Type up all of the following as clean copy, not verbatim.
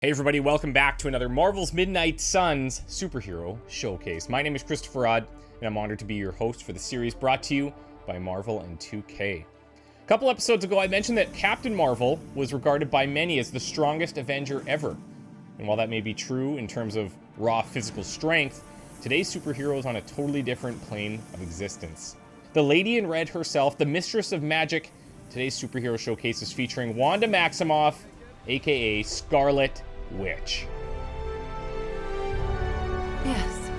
Hey everybody, welcome back to another Marvel's Midnight Suns superhero showcase. My name is Christopher Rod, and I'm honored to be your host for the series brought to you by Marvel and 2K. A couple episodes ago, I mentioned that Captain Marvel was regarded by many as the strongest Avenger ever. And while that may be true in terms of raw physical strength, today's superhero is on a totally different plane of existence. The Lady in Red herself, the Mistress of Magic, today's superhero showcase is featuring Wanda Maximoff, aka Scarlet Witch. Yes.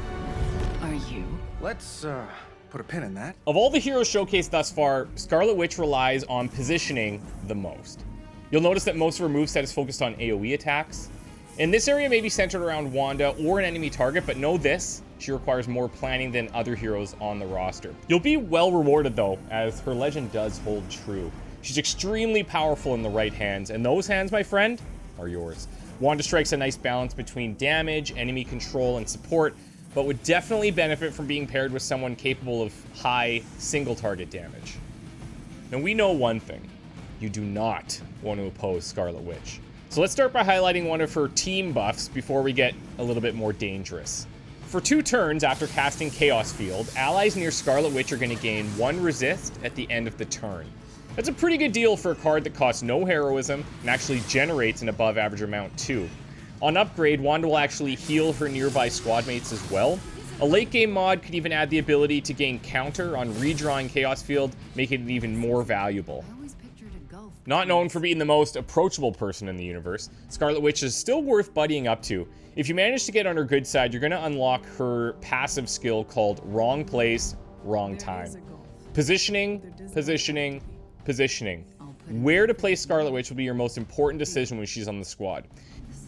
Are you? Let's put a pin in that. Of all the heroes showcased thus far, Scarlet Witch relies on positioning the most. You'll notice that most of her moveset is focused on AoE attacks. And this area may be centered around Wanda or an enemy target, but know this, she requires more planning than other heroes on the roster. You'll be well rewarded though, as her legend does hold true. She's extremely powerful in the right hands, and those hands, my friend, are yours. Wanda strikes a nice balance between damage, enemy control, and support, but would definitely benefit from being paired with someone capable of high single target damage. Now we know one thing, you do not want to oppose Scarlet Witch. So let's start by highlighting one of her team buffs before we get a little bit more dangerous. For 2 turns after casting Chaos Field, allies near Scarlet Witch are going to gain 1 resist at the end of the turn. That's a pretty good deal for a card that costs no heroism and actually generates an above average amount too. On upgrade, Wanda will actually heal her nearby squad mates as well. A late game mod could even add the ability to gain counter on redrawing Chaos Field, making it even more valuable. Not known for being the most approachable person in the universe, Scarlet Witch is still worth buddying up to. If you manage to get on her good side, you're going to unlock her passive skill called Wrong Place, Wrong Time. Positioning, positioning, positioning. Where to place Scarlet Witch will be your most important decision when she's on the squad.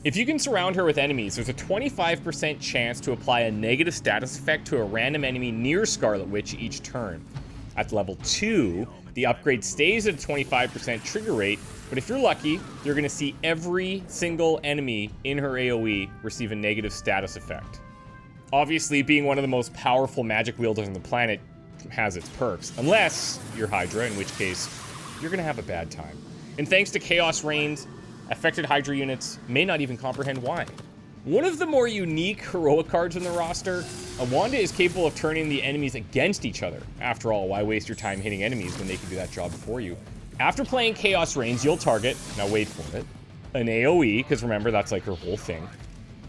If you can surround her with enemies, there's a 25% chance to apply a negative status effect to a random enemy near Scarlet Witch each turn. At level 2, the upgrade stays at a 25% trigger rate, but if you're lucky, you're going to see every single enemy in her AoE receive a negative status effect. Obviously, being one of the most powerful magic wielders on the planet has its perks, unless you're Hydra, in which case you're going to have a bad time. And thanks to Chaos Reigns, affected Hydra units may not even comprehend why. One of the more unique heroic cards in the roster, Wanda is capable of turning the enemies against each other. After all, why waste your time hitting enemies when they can do that job for you? After playing Chaos Reigns, you'll target, now wait for it, an AoE, because remember, that's like her whole thing.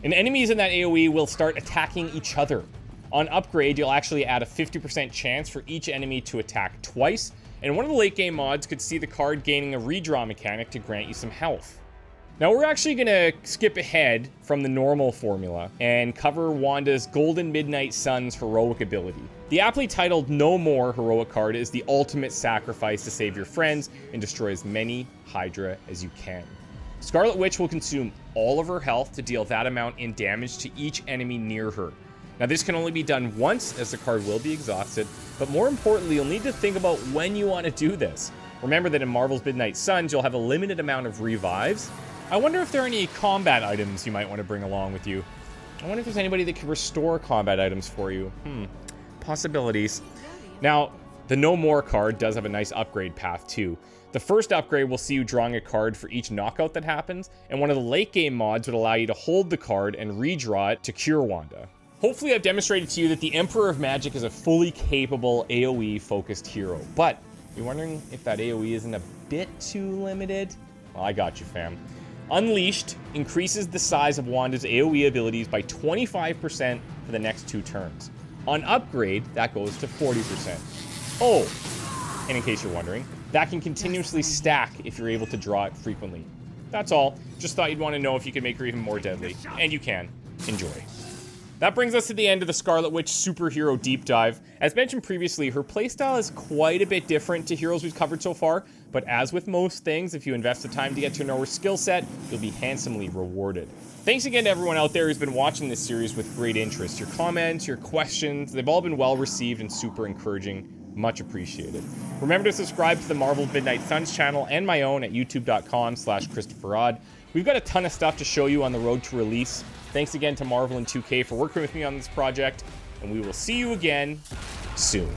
And enemies in that AoE will start attacking each other. On upgrade, you'll actually add a 50% chance for each enemy to attack twice, and one of the late game mods could see the card gaining a redraw mechanic to grant you some health. Now we're actually going to skip ahead from the normal formula and cover Wanda's Golden Midnight Suns heroic ability. The aptly titled No More heroic card is the ultimate sacrifice to save your friends and destroy as many Hydra as you can. Scarlet Witch will consume all of her health to deal that amount in damage to each enemy near her. Now this can only be done once, as the card will be exhausted, but more importantly, you'll need to think about when you want to do this. Remember that in Marvel's Midnight Suns, you'll have a limited amount of revives. I wonder if there are any combat items you might want to bring along with you. I wonder if there's anybody that can restore combat items for you. Possibilities. Now, the No More card does have a nice upgrade path too. The first upgrade will see you drawing a card for each knockout that happens, and one of the late game mods would allow you to hold the card and redraw it to cure Wanda. Hopefully I've demonstrated to you that the Emperor of Magic is a fully capable AoE-focused hero, but you're wondering if that AoE isn't a bit too limited? Well, I got you, fam. Unleashed increases the size of Wanda's AoE abilities by 25% for the next 2 turns. On upgrade, that goes to 40%. Oh, and in case you're wondering, that can continuously stack if you're able to draw it frequently. That's all. Just thought you'd want to know if you could make her even more deadly. And you can. Enjoy. That brings us to the end of the Scarlet Witch superhero deep dive. As mentioned previously, her playstyle is quite a bit different to heroes we've covered so far, but as with most things, if you invest the time to get to know her skill set, you'll be handsomely rewarded. Thanks again to everyone out there who's been watching this series with great interest. Your comments, your questions, they've all been well received and super encouraging. Much appreciated. Remember to subscribe to the Marvel Midnight Suns channel and my own at youtube.com/ChristopherRod. We've got a ton of stuff to show you on the road to release. Thanks again to Marvel and 2K for working with me on this project, and we will see you again soon.